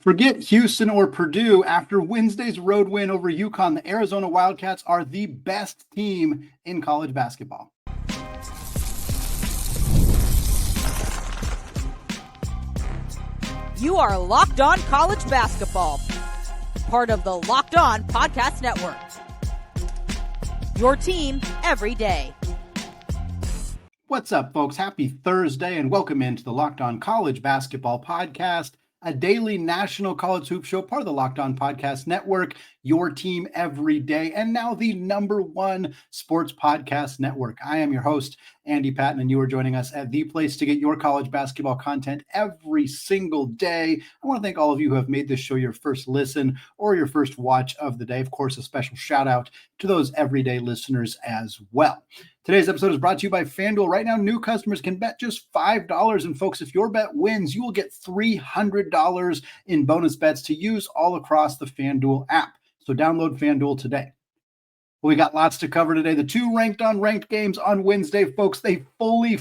Forget Houston or Purdue. After Wednesday's road win over UConn, the Arizona Wildcats are the best team in college basketball. You are Locked On College Basketball, part of the Locked On Podcast Network. Your team every day. What's up, folks? Happy Thursday and welcome into the Locked On College Basketball Podcast, a daily national college hoop show, part of the Locked On Podcast Network, your team every day, and now the #1 sports podcast network. I am your host, Andy Patton, and you are joining us at the place to get your college basketball content every single day. I want to thank all of you who have made this show your first listen or your first watch of the day. Of course, a special shout out to those everyday listeners as well. Today's episode is brought to you by FanDuel. Right now, new customers can bet just $5. And folks, if your bet wins, you will get $300 in bonus bets to use all across the FanDuel app. So download FanDuel today. We got lots to cover today. The two ranked on ranked games on Wednesday, folks, they fully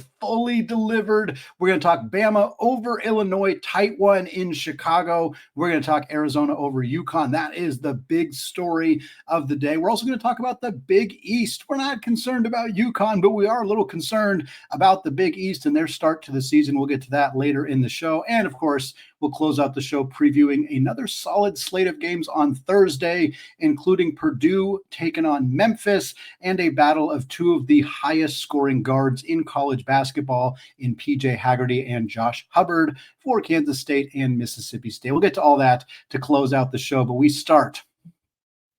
delivered. We're going to talk Bama over Illinois, tight one in Chicago. We're going to talk Arizona over UConn. That is the big story of the day. We're also going to talk about the Big East. We're not concerned about UConn, but we are a little concerned about the Big East and their start to the season. We'll get to that later in the show. And of course, we'll close out the show previewing another solid slate of games on Thursday, including Purdue taking on Memphis and a battle of two of the highest scoring guards in college basketball in PJ Haggerty and Josh Hubbard for Kansas State and Mississippi State. We'll get to all that to close out the show, but we start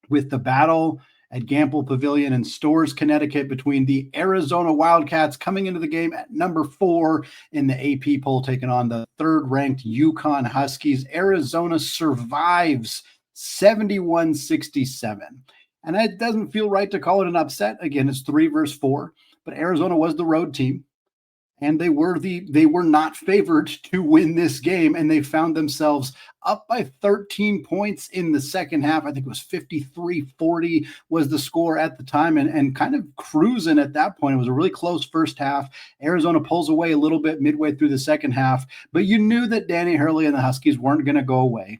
with the battle at Gamble Pavilion in Storrs, Connecticut, between the Arizona Wildcats coming into the game at number 4 in the AP poll, taking on the third-ranked UConn Huskies. Arizona survives 71-67. And it doesn't feel right to call it an upset. Again, it's 3 versus 4, but Arizona was the road team. And they were not favored to win this game, and they found themselves up by 13 points in the second half. I think it was 53-40 was the score at the time, and kind of cruising at that point. It was a really close first half. Arizona pulls away a little bit midway through the second half, but you knew that Danny Hurley and the Huskies weren't going to go away.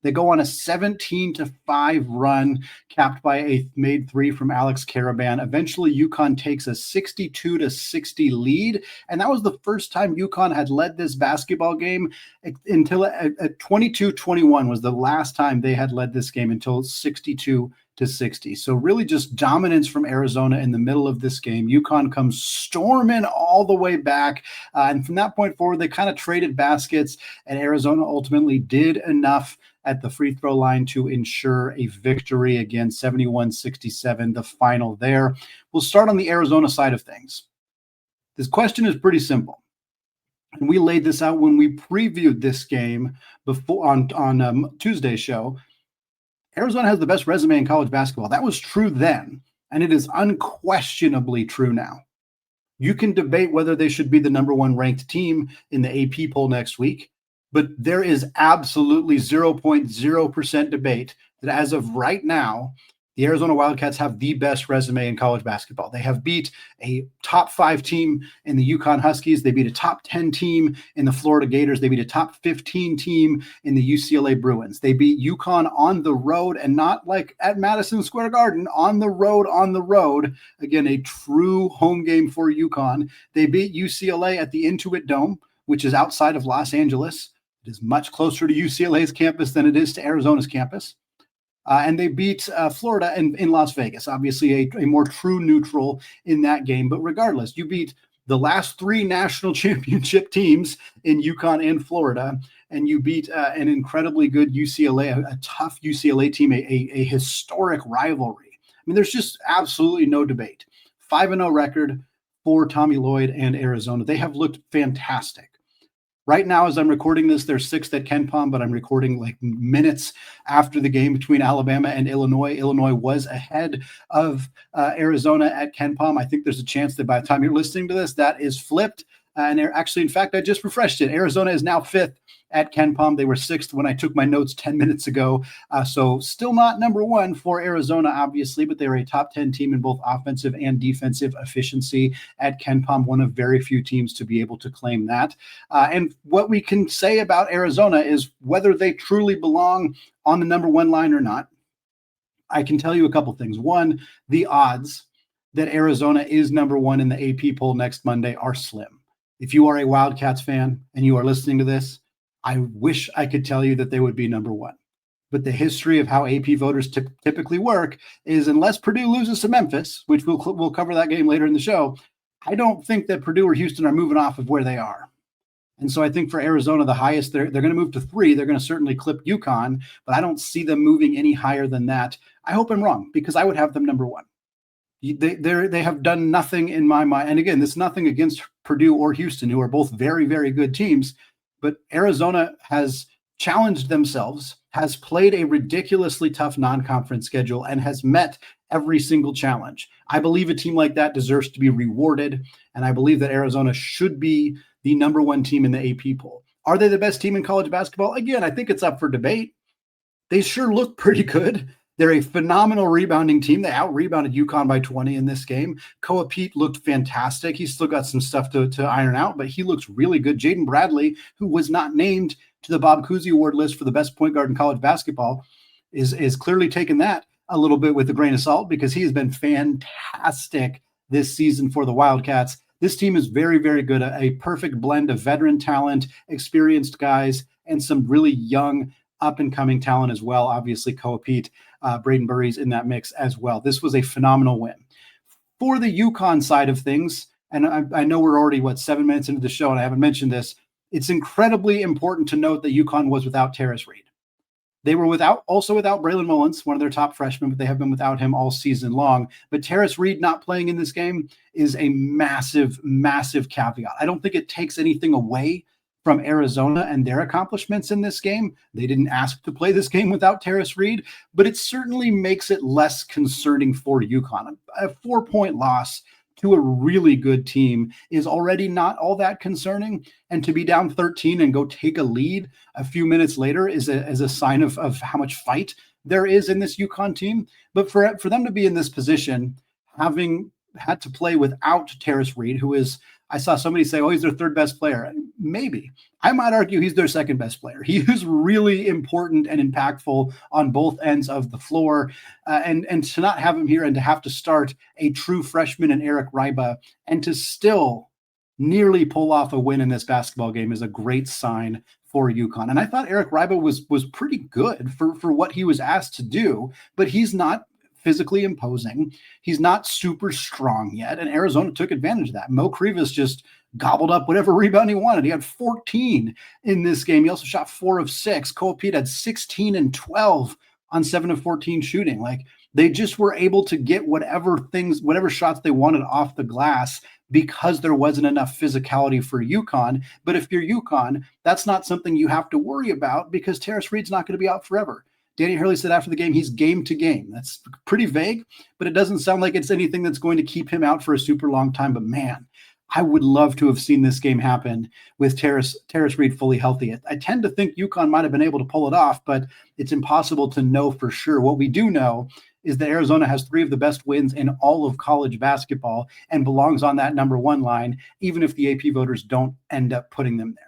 They go on a 17-5 run, capped by a made three from Alex Caravan. Eventually, UConn takes a 62-60 lead, and that was the first time UConn had led this basketball game until at 22-21 was the last time they had led this game, until 62-60. So really just dominance from Arizona in the middle of this game. UConn comes storming all the way back. And from that point forward, they kind of traded baskets, and Arizona ultimately did enough at the free throw line to ensure a victory. Again, 71-67, the final there. We'll start on the Arizona side of things. This question is pretty simple. And we laid this out when we previewed this game before on Tuesday's show. Arizona has the best resume in college basketball. That was true then, and it is unquestionably true now. You can debate whether they should be the #1 ranked team in the AP poll next week, but there is absolutely 0.0% debate that as of right now, the Arizona Wildcats have the best resume in college basketball. They have beat a top 5 team in the UConn Huskies. They beat a top 10 team in the Florida Gators. They beat a top 15 team in the UCLA Bruins. They beat UConn on the road, and not like at Madison Square Garden, on the road. Again, a true home game for UConn. They beat UCLA at the Intuit Dome, which is outside of Los Angeles. It is much closer to UCLA's campus than it is to Arizona's campus. And they beat Florida in Las Vegas, obviously a more true neutral in that game. But regardless, you beat the last 3 national championship teams in UConn and Florida, and you beat an incredibly good UCLA, a tough UCLA team, a historic rivalry. I mean, there's just absolutely no debate. 5-0 record for Tommy Lloyd and Arizona. They have looked fantastic. Right now, as I'm recording this, they're 6th at KenPom, but I'm recording like minutes after the game between Alabama and Illinois. Illinois was ahead of Arizona at KenPom. I think there's a chance that by the time you're listening to this, that is flipped. And actually, in fact, I just refreshed it. Arizona is now 5th at KenPom. They were 6th when I took my notes 10 minutes ago. So still not number 1 for Arizona, obviously, but they're a top 10 team in both offensive and defensive efficiency at KenPom, one of very few teams to be able to claim that. And what we can say about Arizona is whether they truly belong on the number 1 line or not. I can tell you a couple things. One, the odds that Arizona is number 1 in the AP poll next Monday are slim. If you are a Wildcats fan and you are listening to this, I wish I could tell you that they would be number 1. But the history of how AP voters typically work is unless Purdue loses to Memphis, which we'll cover that game later in the show, I don't think that Purdue or Houston are moving off of where they are. And so I think for Arizona, the highest, they're going to move to 3. They're going to certainly clip UConn, but I don't see them moving any higher than that. I hope I'm wrong because I would have them number 1. They have done nothing in my mind. And again, this is nothing against Purdue or Houston, who are both very, very good teams. But Arizona has challenged themselves, has played a ridiculously tough non-conference schedule, and has met every single challenge. I believe a team like that deserves to be rewarded, and I believe that Arizona should be the number 1 team in the AP poll. Are they the best team in college basketball? Again, I think it's up for debate. They sure look pretty good. They're a phenomenal rebounding team. They out-rebounded UConn by 20 in this game. Koa Pete looked fantastic. He's still got some stuff to iron out, but he looks really good. Jaden Bradley, who was not named to the Bob Cousy Award list for the best point guard in college basketball, is clearly taking that a little bit with a grain of salt because he has been fantastic this season for the Wildcats. This team is very, very good. A perfect blend of veteran talent, experienced guys, and some really young up-and-coming talent as well. Obviously, Koa Pete, Braden Burry's in that mix as well. This was a phenomenal win. For the UConn side of things, and I know we're already, 7 minutes into the show, and I haven't mentioned this, it's incredibly important to note that UConn was without Tarris Reed. They were also without Braylon Mullins, one of their top freshmen, but they have been without him all season long. But Tarris Reed not playing in this game is a massive, massive caveat. I don't think it takes anything away from Arizona and their accomplishments in this game. They didn't ask to play this game without Tarris Reed, but it certainly makes it less concerning for UConn. A 4-point loss to a really good team is already not all that concerning. And to be down 13 and go take a lead a few minutes later is a sign of how much fight there is in this UConn team. But for them to be in this position, having had to play without Tarris Reed, who is, I saw somebody say, he's their 3rd best player. Maybe. I might argue he's their 2nd best player. He is really important and impactful on both ends of the floor. And to not have him here and to have to start a true freshman in Eric Ryba and to still nearly pull off a win in this basketball game is a great sign for UConn. And I thought Eric Ryba was pretty good for what he was asked to do, but he's not physically imposing. He's not super strong yet, and Arizona took advantage of that. Mo Krivas just gobbled up whatever rebound he wanted. He had 14 in this game. He also shot 4 of 6. Koa Pete had 16 and 12 on 7 of 14 shooting. Like, they just were able to get whatever shots they wanted off the glass because there wasn't enough physicality for UConn. But if you're UConn, that's not something you have to worry about because Tarris Reed's not going to be out forever. Danny Hurley said after the game, he's game to game. That's pretty vague, but it doesn't sound like it's anything that's going to keep him out for a super long time. But man, I would love to have seen this game happen with Tarris Reed fully healthy. I tend to think UConn might have been able to pull it off, but it's impossible to know for sure. What we do know is that Arizona has 3 of the best wins in all of college basketball and belongs on that number 1 line, even if the AP voters don't end up putting them there.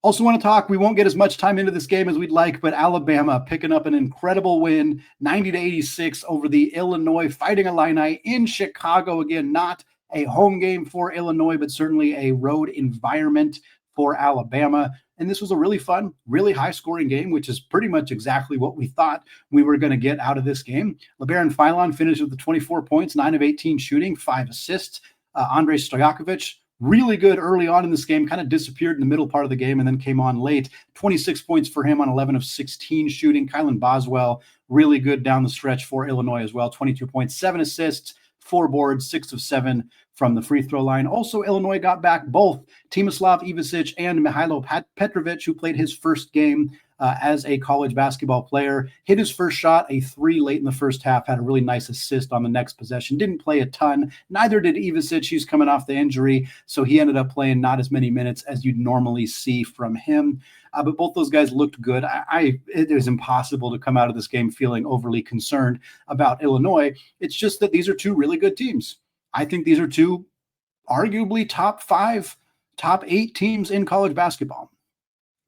Also want to talk, we won't get as much time into this game as we'd like, but Alabama picking up an incredible win, 90-86 over the Illinois Fighting Illini in Chicago. Again, not a home game for Illinois, but certainly a road environment for Alabama. And this was a really fun, really high-scoring game, which is pretty much exactly what we thought we were going to get out of this game. LeBaron Philon finished with the 24 points, 9 of 18 shooting, 5 assists. Andrej Stojakovic, really good early on in this game, kind of disappeared in the middle part of the game and then came on late. 26 points for him on 11 of 16 shooting. Kylan Boswell, really good down the stretch for Illinois as well. 22 points, 7 assists, 4 boards, 6 of 7 from the free throw line. Also, Illinois got back both Timoslav Ivicic and Mihailo Petrovic, who played his first game as a college basketball player. Hit his first shot, a three late in the first half, had a really nice assist on the next possession. Didn't play a ton. Neither did Ivicic. He's coming off the injury, so he ended up playing not as many minutes as you'd normally see from him. But both those guys looked good. It was impossible to come out of this game feeling overly concerned about Illinois. It's just that these are two really good teams. I think these are two arguably top 5, top 8 teams in college basketball.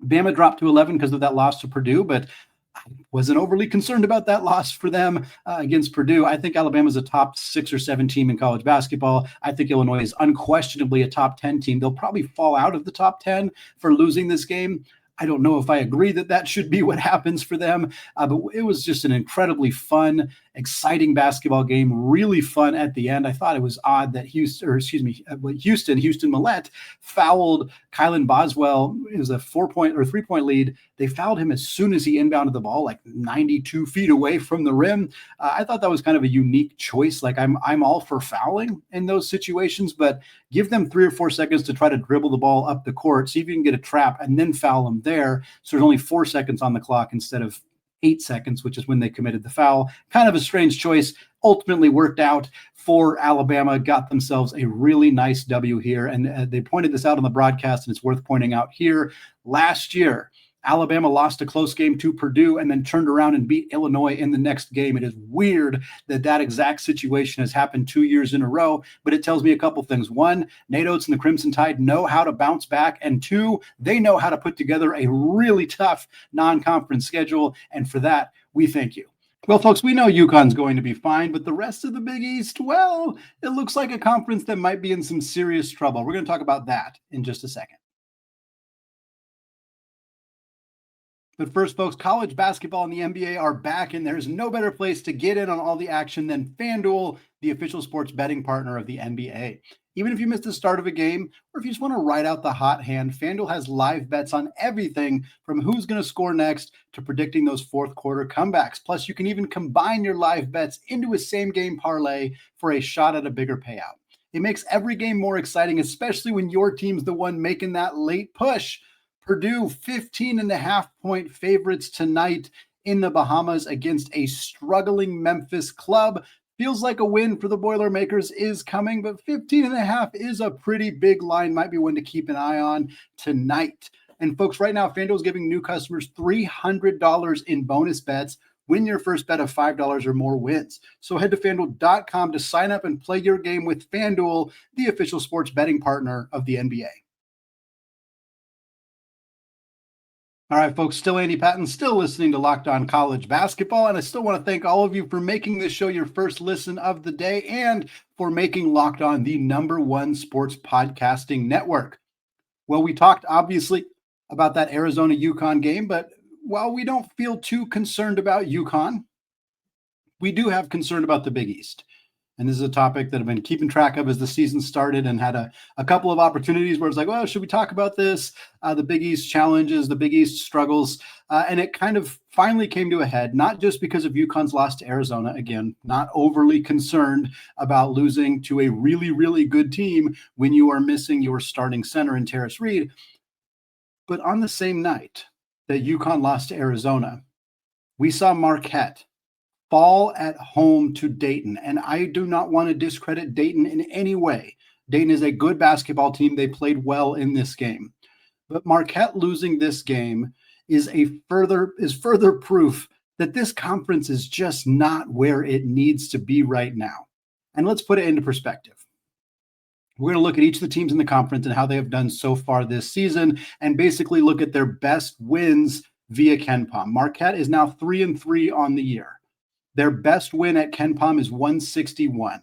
Bama dropped to 11 because of that loss to Purdue, but I wasn't overly concerned about that loss for them against Purdue. I think Alabama's a top 6 or 7 team in college basketball. I think Illinois is unquestionably a top 10 team. They'll probably fall out of the top 10 for losing this game. I don't know if I agree that that should be what happens for them, but it was just an incredibly fun, exciting basketball game, really fun at the end. I thought it was odd that Houston Millett fouled Kylan Boswell. It was a 3-point lead. They fouled him as soon as he inbounded the ball, like 92 feet away from the rim. I thought that was kind of a unique choice. Like I'm all for fouling in those situations, but give them 3 or 4 seconds to try to dribble the ball up the court, see if you can get a trap, and then foul them there. So there's only 4 seconds on the clock instead of 8 seconds, which is when they committed the foul. Kind of a strange choice. Ultimately worked out for Alabama, got themselves a really nice W here. And they pointed this out on the broadcast, and it's worth pointing out here. Last year, Alabama lost a close game to Purdue and then turned around and beat Illinois in the next game. It is weird that that exact situation has happened 2 years in a row, but it tells me a couple things. One, Nate Oates and the Crimson Tide know how to bounce back. And two, they know how to put together a really tough non-conference schedule. And for that, we thank you. Well, folks, we know UConn's going to be fine, but the rest of the Big East, well, it looks like a conference that might be in some serious trouble. We're going to talk about that in just a second. But first, folks, college basketball and the NBA are back, and there's no better place to get in on all the action than FanDuel, the official sports betting partner of the NBA. Even if you missed the start of a game, or if you just want to ride out the hot hand, FanDuel has live bets on everything from who's going to score next to predicting those fourth quarter comebacks. Plus, you can even combine your live bets into a same-game parlay for a shot at a bigger payout. It makes every game more exciting, especially when your team's the one making that late push. Purdue, 15.5-point favorites tonight in the Bahamas against a struggling Memphis club. Feels like a win for the Boilermakers is coming, but 15.5 is a pretty big line. Might be one to keep an eye on tonight. And folks, right now, FanDuel is giving new customers $300 in bonus bets when your first bet of $5 or more wins. So head to FanDuel.com to sign up and play your game with FanDuel, the official sports betting partner of the NBA. All right, folks, still Andy Patton, still listening to Locked On College Basketball, and I still want to thank all of you for making this show your first listen of the day and for making Locked On the #1 sports podcasting network. Well, we talked, obviously, about that Arizona UConn game, but while we don't feel too concerned about UConn, we do have concern about the Big East. And this is a topic that I've been keeping track of as the season started and had a couple of opportunities where it's like, well, should we talk about this? The Big East challenges, the Big East struggles. And it kind of finally came to a head, not just because of UConn's loss to Arizona. Again, not overly concerned about losing to a really, really good team when you are missing your starting center in Tarris Reed. But on the same night that UConn lost to Arizona, we saw Marquette fall at home to Dayton. And I do not want to discredit Dayton in any way. Dayton is a good basketball team. They played well in this game. But Marquette losing this game is further proof that this conference is just not where it needs to be right now. And let's put it into perspective. We're going to look at each of the teams in the conference and how they have done so far this season and basically look at their best wins via KenPom. Marquette is now 3-3 on the year. Their best win at KenPom is 161.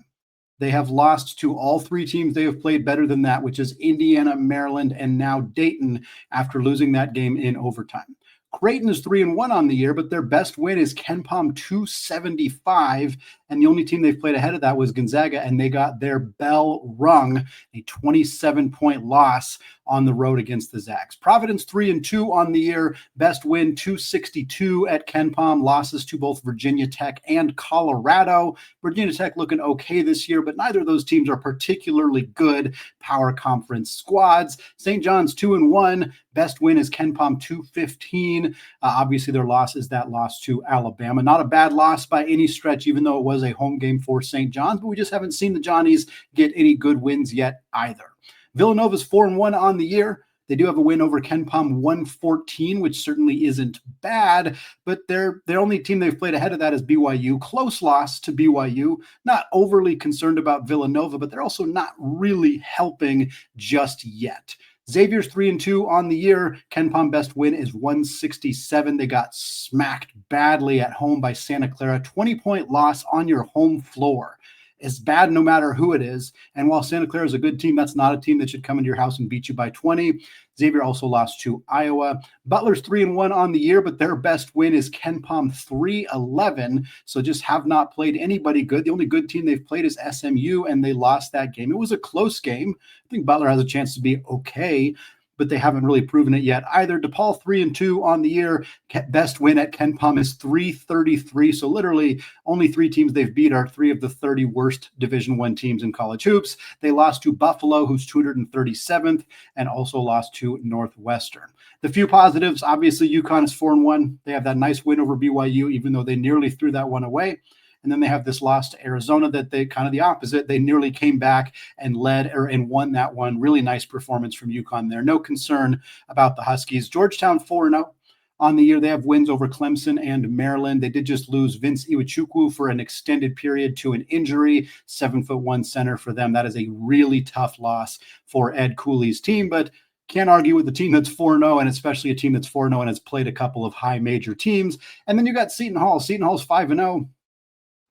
They have lost to all 3 teams they have played better than that, which is Indiana, Maryland, and now Dayton after losing that game in overtime. Creighton is 3-1 on the year, but their best win is KenPom 275 And the only team they've played ahead of that was Gonzaga, and they got their bell rung, a 27-point loss on the road against the Zags. Providence 3-2 on the year. Best win 262 at KenPom. Losses to both Virginia Tech and Colorado. Virginia Tech looking okay this year, but neither of those teams are particularly good power conference squads. St. John's 2-1. Best win is KenPom 215. Obviously, their loss is that loss to Alabama. Not a bad loss by any stretch, even though it was a home game for St. John's, but we just haven't seen the Johnnies get any good wins yet either. Villanova's 4-1 on the year. They do have a win over KenPom 114, which certainly isn't bad, but their only team they've played ahead of that is BYU. Close loss to BYU. Not overly concerned about Villanova, but they're also not really helping just yet. Xavier's 3-2 on the year. KenPom best win is 167. They got smacked badly at home by Santa Clara. 20-point loss on your home floor is bad no matter who it is. And while Santa Clara is a good team, that's not a team that should come into your house and beat you by 20. Xavier also lost to Iowa. Butler's 3-1 on the year, but their best win is KenPom 3-11. So just have not played anybody good. The only good team they've played is SMU, and they lost that game. It was a close game. I think Butler has a chance to be okay, but they haven't really proven it yet either. DePaul 3-2 on the year. Best win at KenPom is 333. So literally only 3 teams they've beat are 3 of the 30 worst Division I teams in college hoops. They lost to Buffalo, who's 237th, and also lost to Northwestern. The few positives, obviously UConn is 4-1. They have that nice win over BYU, even though they nearly threw that one away. And then they have this loss to Arizona that they kind of the opposite. They nearly came back and and won that one. Really nice performance from UConn there. No concern about the Huskies. Georgetown 4-0 on the year. They have wins over Clemson and Maryland. They did just lose Vince Iwuchukwu for an extended period to an injury. 7'1" center for them. That is a really tough loss for Ed Cooley's team, but can't argue with the team that's 4-0, and especially a team that's 4-0 and has played a couple of high major teams. And then you got Seton Hall. Seton Hall's 5-0.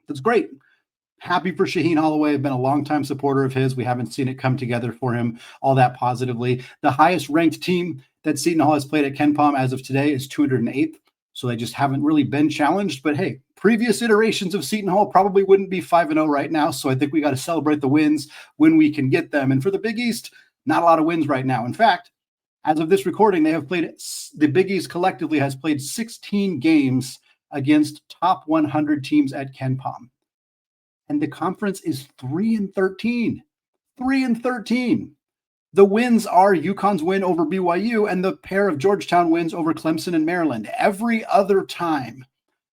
That's great. Happy for Shaheen Holloway. I've been a longtime supporter of his. We haven't seen it come together for him all that positively. The highest ranked team that Seton Hall has played at KenPom as of today is 208th. So they just haven't really been challenged. But hey, previous iterations of Seton Hall probably wouldn't be 5-0 right now. So I think we got to celebrate the wins when we can get them. And for the Big East, not a lot of wins right now. In fact, as of this recording, the Big East collectively has played 16 games against top 100 teams at KenPom. And the conference is 3-13. 3-13. The wins are UConn's win over BYU and the pair of Georgetown wins over Clemson and Maryland. Every other time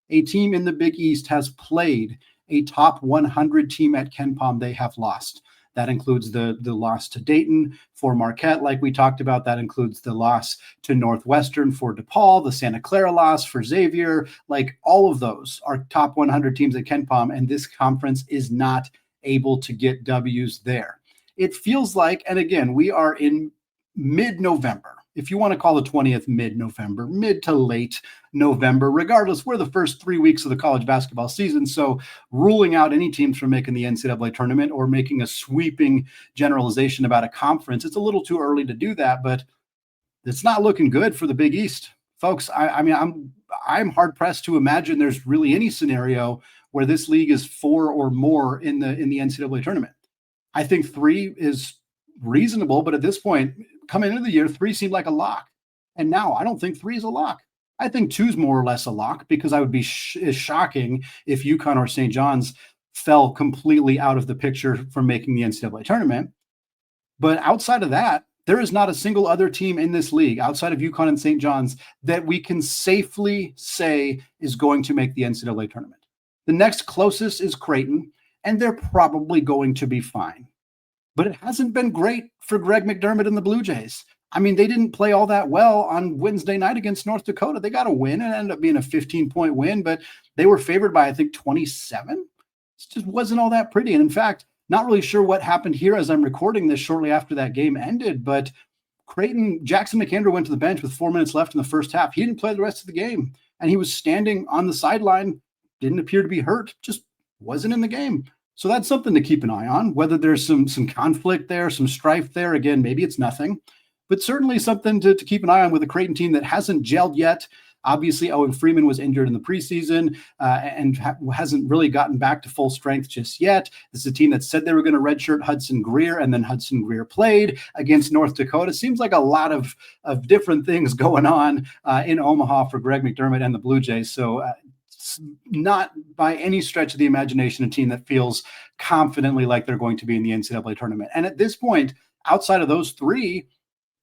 a team in the Big East has played a top 100 team at KenPom, they have lost. That includes the loss to Dayton for Marquette, like we talked about. That includes the loss to Northwestern for DePaul, the Santa Clara loss for Xavier. Like all of those are top 100 teams at KenPom, and this conference is not able to get W's there. It feels like, and again, we are in mid-November. If you want to call the 20th mid-November, mid to late November, regardless, we're the first 3 weeks of the college basketball season. So ruling out any teams from making the NCAA tournament or making a sweeping generalization about a conference, it's a little too early to do that, but it's not looking good for the Big East. Folks, I'm hard-pressed to imagine there's really any scenario where this league is 4 or more in the NCAA tournament. I think 3 is reasonable, but at this point, coming into the year, 3 seemed like a lock. And now I don't think 3 is a lock. I think 2 is more or less a lock because I would be shocking if UConn or St. John's fell completely out of the picture from making the NCAA tournament. But outside of that, there is not a single other team in this league outside of UConn and St. John's that we can safely say is going to make the NCAA tournament. The next closest is Creighton, and they're probably going to be fine. But it hasn't been great for Greg McDermott and the Blue Jays. I mean, they didn't play all that well on Wednesday night against North Dakota. They got a win. It ended up being a 15-point win, but they were favored by, I think, 27. It just wasn't all that pretty. And in fact, not really sure what happened here as I'm recording this shortly after that game ended, but Creighton, Jackson McAndrew went to the bench with 4 minutes left in the first half. He didn't play the rest of the game, and he was standing on the sideline, didn't appear to be hurt, just wasn't in the game. So that's something to keep an eye on, whether there's some conflict there, some strife there. Again, maybe it's nothing, but certainly something to keep an eye on with a Creighton team that hasn't gelled yet. Obviously, Owen Freeman was injured in the preseason and hasn't really gotten back to full strength just yet. This is a team that said they were going to redshirt Hudson Greer, and then Hudson Greer played against North Dakota. Seems like a lot of different things going on in Omaha for Greg McDermott and the Blue Jays. So not by any stretch of the imagination a team that feels confidently like they're going to be in the NCAA tournament. And at this point, outside of those three,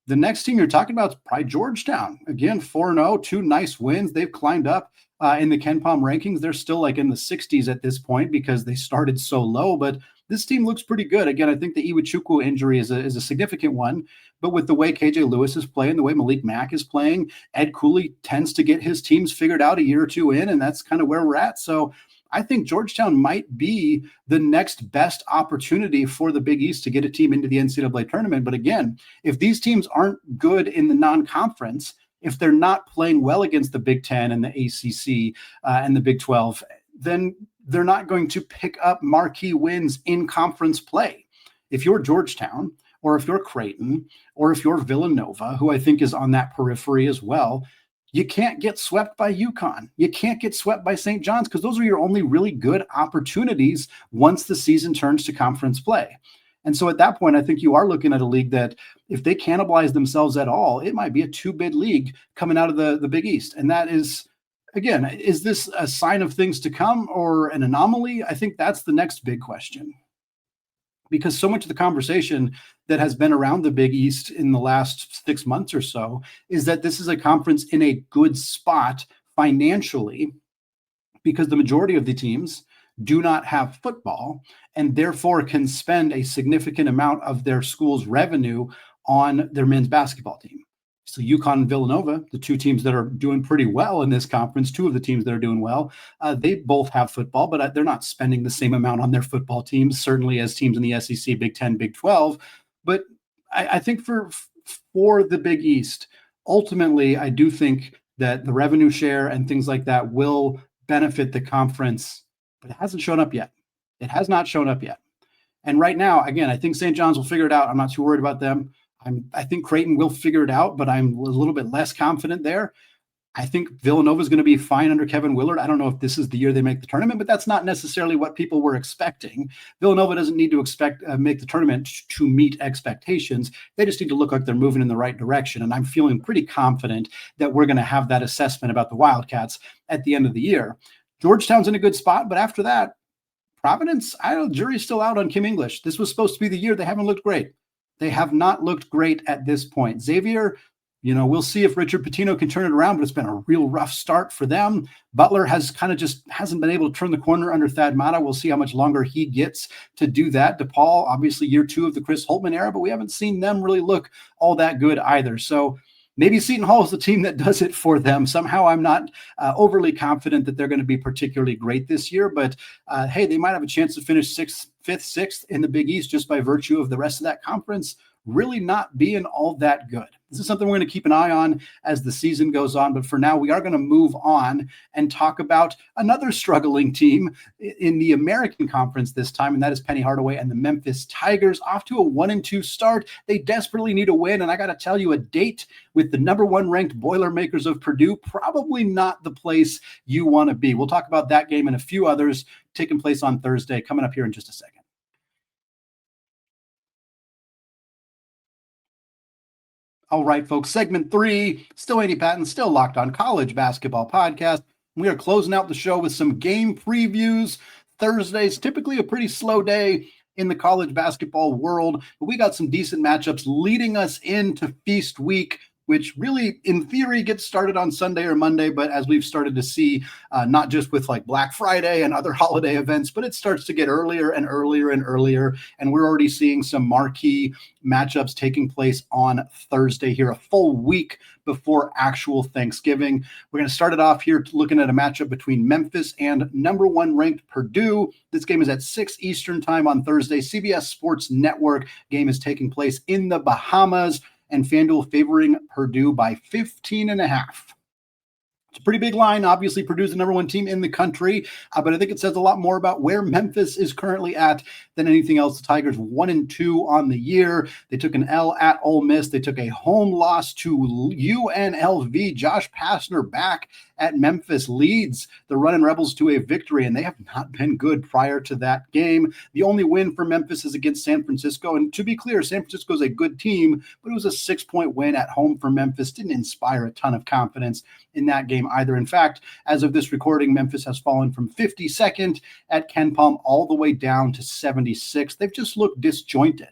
the next team you're talking about is probably Georgetown. Again, 4-0, 2 nice wins. They've climbed up in the KenPom rankings. They're still like in the 60s at this point because they started so low, but this team looks pretty good. Again, I think the Iwuchukwu injury is a significant one, but with the way KJ Lewis is playing, the way Malik Mack is playing, Ed Cooley tends to get his teams figured out a year or two in, and that's kind of where we're at. So I think Georgetown might be the next best opportunity for the Big East to get a team into the NCAA tournament. But again, if these teams aren't good in the non-conference, if they're not playing well against the Big Ten and the ACC and the Big 12, then they're not going to pick up marquee wins in conference play. If you're Georgetown, or if you're Creighton, or if you're Villanova, who I think is on that periphery as well, you can't get swept by UConn. You can't get swept by St. John's because those are your only really good opportunities once the season turns to conference play. And so at that point, I think you are looking at a league that if they cannibalize themselves at all, it might be a 2-bid league coming out of the Big East. And that is, again, is this a sign of things to come or an anomaly? I think that's the next big question. Because so much of the conversation that has been around the Big East in the last 6 months or so is that this is a conference in a good spot financially because the majority of the teams do not have football and therefore can spend a significant amount of their school's revenue on their men's basketball team. So UConn and Villanova, the two teams that are doing pretty well in this conference, two of the teams that are doing well, they both have football, but they're not spending the same amount on their football teams, certainly as teams in the SEC, Big 10, Big 12. But I think for the Big East, ultimately, I do think that the revenue share and things like that will benefit the conference, but it hasn't shown up yet. It has not shown up yet. And right now, again, I think St. John's will figure it out. I'm not too worried about them. I think Creighton will figure it out, but I'm a little bit less confident there. I think Villanova is going to be fine under Kevin Willard. I don't know if this is the year they make the tournament, but that's not necessarily what people were expecting. Villanova doesn't need to make the tournament to meet expectations. They just need to look like they're moving in the right direction. And I'm feeling pretty confident that we're going to have that assessment about the Wildcats at the end of the year. Georgetown's in a good spot, but after that, Providence, jury's still out on Kim English. This was supposed to be the year. They haven't looked great. They have not looked great at this point. Xavier, we'll see if Richard Pitino can turn it around, but it's been a real rough start for them. Butler has kind of just hasn't been able to turn the corner under Thad Matta. We'll see how much longer he gets to do that. DePaul, obviously year 2 of the Chris Holtman era, but we haven't seen them really look all that good either. So maybe Seton Hall is the team that does it for them. Somehow I'm not overly confident that they're going to be particularly great this year, but hey, they might have a chance to finish 5th, 6th in the Big East just by virtue of the rest of that conference really not being all that good. This is something we're going to keep an eye on as the season goes on. But for now, we are going to move on and talk about another struggling team in the American Conference this time, and that is Penny Hardaway and the Memphis Tigers. Off to a 1-2 start. They desperately need a win, and I got to tell you, a date with the number 1 ranked Boilermakers of Purdue, probably not the place you want to be. We'll talk about that game and a few others taking place on Thursday, coming up here in just a second. All right, folks, segment 3, still Andy Patton, still Locked On College Basketball Podcast. We are closing out the show with some game previews. Thursday's typically a pretty slow day in the college basketball world, but we got some decent matchups leading us into Feast Week, which really, in theory, gets started on Sunday or Monday, but as we've started to see, not just with like Black Friday and other holiday events, but it starts to get earlier and earlier and earlier, and we're already seeing some marquee matchups taking place on Thursday here, a full week before actual Thanksgiving. We're going to start it off here looking at a matchup between Memphis and number 1 ranked Purdue. This game is at 6 Eastern time on Thursday. CBS Sports Network game is taking place in the Bahamas, and FanDuel favoring Purdue by 15.5. It's a pretty big line. Obviously, Purdue's the number one team in the country, but I think it says a lot more about where Memphis is currently at than anything else. The Tigers 1-2 on the year. They took an L at Ole Miss. They took a home loss to UNLV. Josh Pastner back at Memphis leads the Runnin' Rebels to a victory, and they have not been good prior to that game. The only win for Memphis is against San Francisco, and to be clear, San Francisco is a good team, but it was a 6-point win at home for Memphis. Didn't inspire a ton of confidence in that game either. In fact, as of this recording, Memphis has fallen from 52nd at KenPom all the way down to 76th. They've just looked disjointed,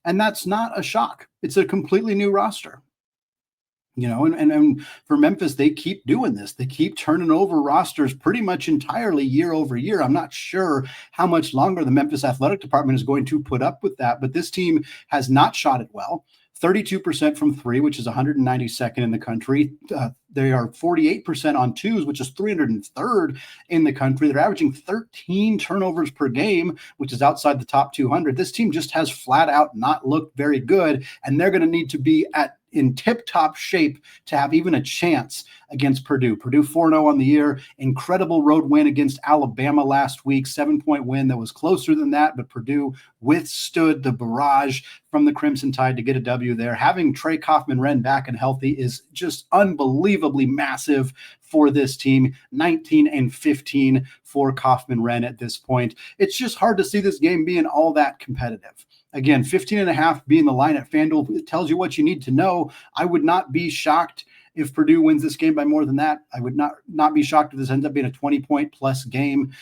and that's not a shock. It's a completely new roster. And for Memphis, they keep doing this. They keep turning over rosters pretty much entirely year over year. I'm not sure how much longer the Memphis athletic department is going to put up with that, but this team has not shot it well. 32% from three, which is 192nd in the country. They are 48% on twos, which is 303rd in the country. They're averaging 13 turnovers per game, which is outside the top 200. This team just has flat out not looked very good, and they're going to need to be in tip-top shape to have even a chance against Purdue. Purdue 4-0 on the year. Incredible road win against Alabama last week. 7-point win that was closer than that, but Purdue withstood the barrage from the Crimson Tide to get a W there. Having Trey Kaufman-Renn back and healthy is just unbelievably massive for this team. 19-15 for Kaufman-Renn at this point. It's just hard to see this game being all that competitive. Again, 15.5 being the line at FanDuel, it tells you what you need to know. I would not be shocked if Purdue wins this game by more than that. I would not be shocked if this ends up being a 20-point plus game.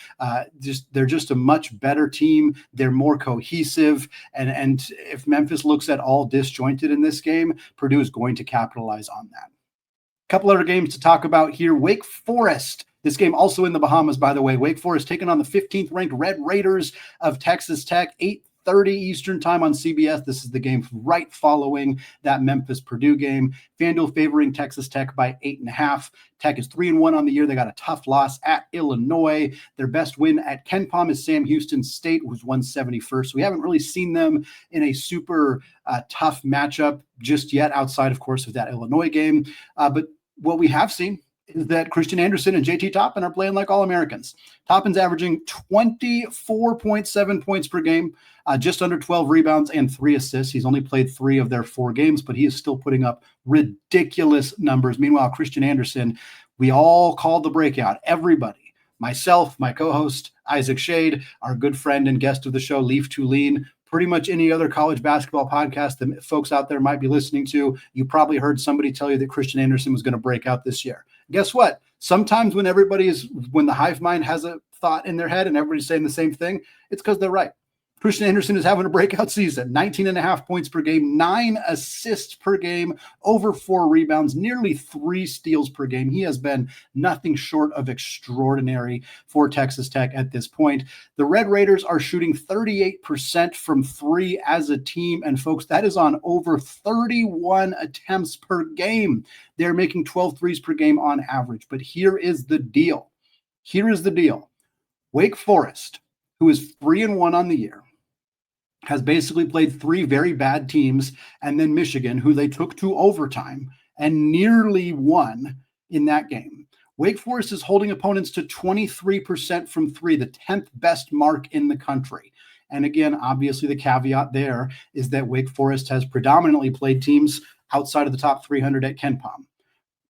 They're just a much better team. They're more cohesive. And if Memphis looks at all disjointed in this game, Purdue is going to capitalize on that. A couple other games to talk about here. Wake Forest. This game also in the Bahamas, by the way. Wake Forest taking on the 15th ranked Red Raiders of Texas Tech. 8:30 Eastern time on CBS. This is the game right following that Memphis-Purdue game. FanDuel favoring Texas Tech by 8.5. Tech is 3-1 on the year. They got a tough loss at Illinois. Their best win at KenPom is Sam Houston State, who's 171st. So we haven't really seen them in a super tough matchup just yet, outside, of course, of that Illinois game. But what we have seen is that Christian Anderson and JT Toppin are playing like All-Americans. Toppin's averaging 24.7 points per game, just under 12 rebounds and 3 assists. He's only played 3 of their 4 games, but he is still putting up ridiculous numbers. Meanwhile, Christian Anderson, we all called the breakout. Everybody, myself, my co-host, Isaac Shade, our good friend and guest of the show, Leaf Tulane, pretty much any other college basketball podcast that folks out there might be listening to, you probably heard somebody tell you that Christian Anderson was going to break out this year. Guess what? Sometimes when the hive mind has a thought in their head and everybody's saying the same thing, it's because they're right. Christian Anderson is having a breakout season. 19.5 points per game, 9 assists per game, over 4 rebounds, nearly 3 steals per game. He has been nothing short of extraordinary for Texas Tech at this point. The Red Raiders are shooting 38% from 3 as a team. And folks, that is on over 31 attempts per game. They're making 12 threes per game on average. But here is the deal. Wake Forest, who is 3-1 on the year, has basically played 3 very bad teams, and then Michigan, who they took to overtime and nearly won in that game. Wake Forest is holding opponents to 23% from 3, the 10th best mark in the country. And again, obviously the caveat there is that Wake Forest has predominantly played teams outside of the top 300 at KenPom.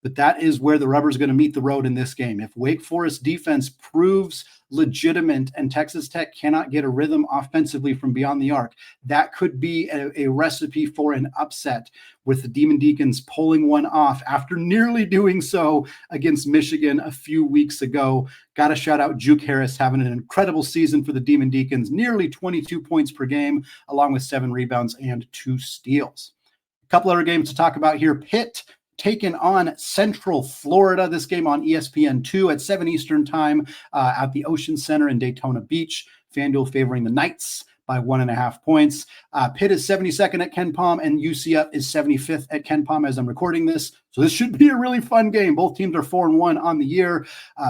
But that is where the rubber is going to meet the road in this game. If Wake Forest defense proves legitimate and Texas Tech cannot get a rhythm offensively from beyond the arc, that could be a recipe for an upset, with the Demon Deacons pulling one off after nearly doing so against Michigan a few weeks ago. Got to shout out Juke Harris, having an incredible season for the Demon Deacons, nearly 22 points per game, along with 7 rebounds and 2 steals. A couple other games to talk about here. Pitt taken on Central Florida. This game on ESPN2 at 7 Eastern time at the Ocean Center in Daytona Beach. FanDuel favoring the Knights by 1.5 points. Pitt is 72nd at KenPom, and UCF is 75th at KenPom as I'm recording this. So this should be a really fun game. Both teams are 4-1 on the year.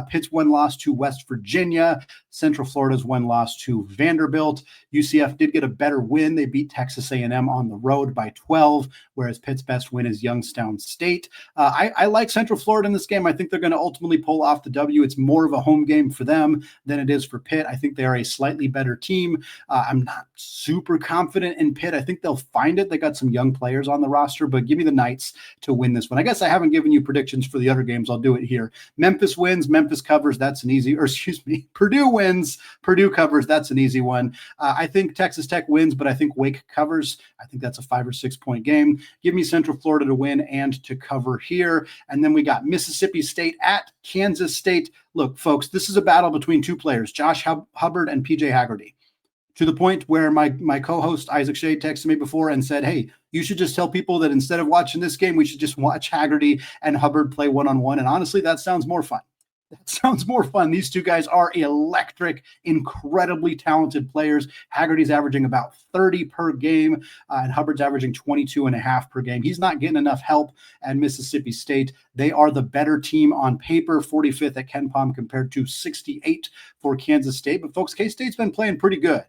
Pitt's one loss to West Virginia. Central Florida's one loss to Vanderbilt. UCF did get a better win. They beat Texas A&M on the road by 12, whereas Pitt's best win is Youngstown State. I like Central Florida in this game. I think they're going to ultimately pull off the W. It's more of a home game for them than it is for Pitt. I think they are a slightly better team. I'm not super confident in Pitt. I think they'll find it. They got some young players on the roster, but give me the Knights to win this one. I guess I haven't given you predictions for the other games. I'll do it here. Memphis wins. Memphis covers. That's an easy, Purdue wins. Purdue covers. That's an easy one. I think Texas Tech wins, but I think Wake covers. I think that's a 5 or 6 point game. Give me Central Florida to win and to cover here. And then we got Mississippi State at Kansas State. Look, folks, this is a battle between two players, Josh Hubbard and PJ Haggerty. To the point where my co-host Isaac Shea texted me before and said, hey, you should just tell people that instead of watching this game, we should just watch Haggerty and Hubbard play one-on-one. And honestly, that sounds more fun. These two guys are electric, incredibly talented players. Haggerty's averaging about 30 per game, and Hubbard's averaging 22.5 per game. He's not getting enough help at Mississippi State. They are the better team on paper, 45th at KenPom compared to 68 for Kansas State. But folks, K-State's been playing pretty good.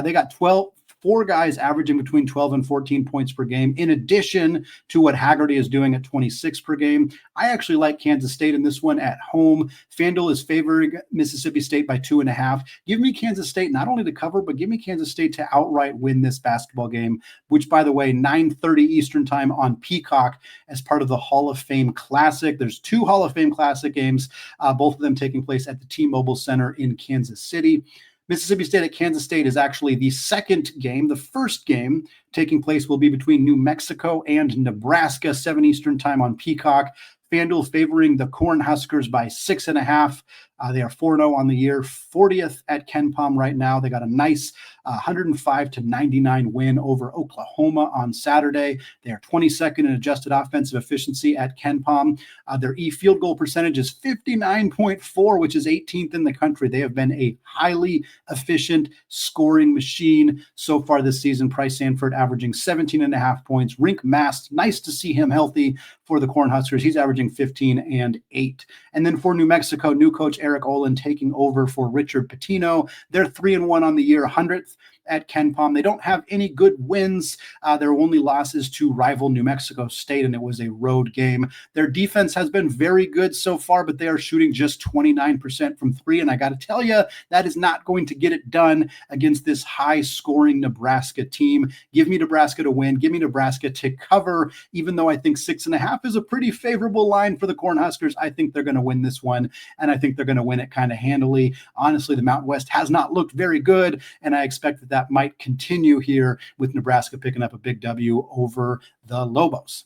They got 4 guys averaging between 12 and 14 points per game, in addition to what Haggerty is doing at 26 per game. I actually like Kansas State in this one at home. FanDuel is favoring Mississippi State by 2.5. Give me Kansas State not only to cover, but give me Kansas State to outright win this basketball game, which, by the way, 9:30 Eastern time on Peacock as part of the Hall of Fame Classic. There's 2 Hall of Fame Classic games, both of them taking place at the T-Mobile Center in Kansas City. Mississippi State at Kansas State is actually the second game. The first game taking place will be between New Mexico and Nebraska, 7 Eastern time on Peacock. FanDuel favoring the Cornhuskers by 6.5. They are 4-0 on the year, 40th at KenPom right now. They got a nice 105-99 win over Oklahoma on Saturday. They are 22nd in adjusted offensive efficiency at KenPom. Their field goal percentage is 59.4, which is 18th in the country. They have been a highly efficient scoring machine so far this season. Price Sanford averaging 17.5 points. Rink Mast, nice to see him healthy for the Cornhuskers. He's averaging 15 and 8. And then for New Mexico, new coach Eric Olin taking over for Richard Pitino. They're 3-1 on the year, 100th at KenPom. They don't have any good wins. Their only losses to rival New Mexico State, and it was a road game. Their defense has been very good so far, but they are shooting just 29% from 3, and I got to tell you, that is not going to get it done against this high-scoring Nebraska team. Give me Nebraska to win. Give me Nebraska to cover, even though I think 6.5 is a pretty favorable line for the Cornhuskers. I think they're going to win this one, and I think they're going to win it kind of handily. Honestly, the Mountain West has not looked very good, and I expect that might continue here with Nebraska picking up a big W over the Lobos.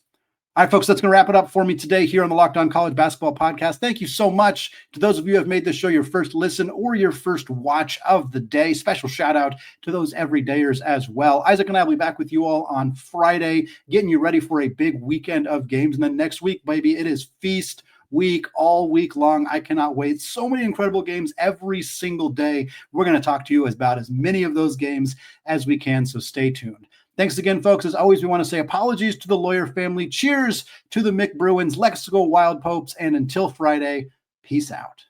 All right, folks, that's going to wrap it up for me today here on the Locked On College Basketball Podcast. Thank you so much to those of you who have made this show your first listen or your first watch of the day. Special shout out to those everydayers as well. Isaac and I will be back with you all on Friday, getting you ready for a big weekend of games. And then next week, baby, it is feast week all week long. I cannot wait. So many incredible games every single day. We're going to talk to you about as many of those games as we can, so stay tuned. Thanks again, folks. As always, we want to say apologies to the Lawyer family. Cheers to the Mick Bruins, Lexico Wild Popes, and until Friday, peace out.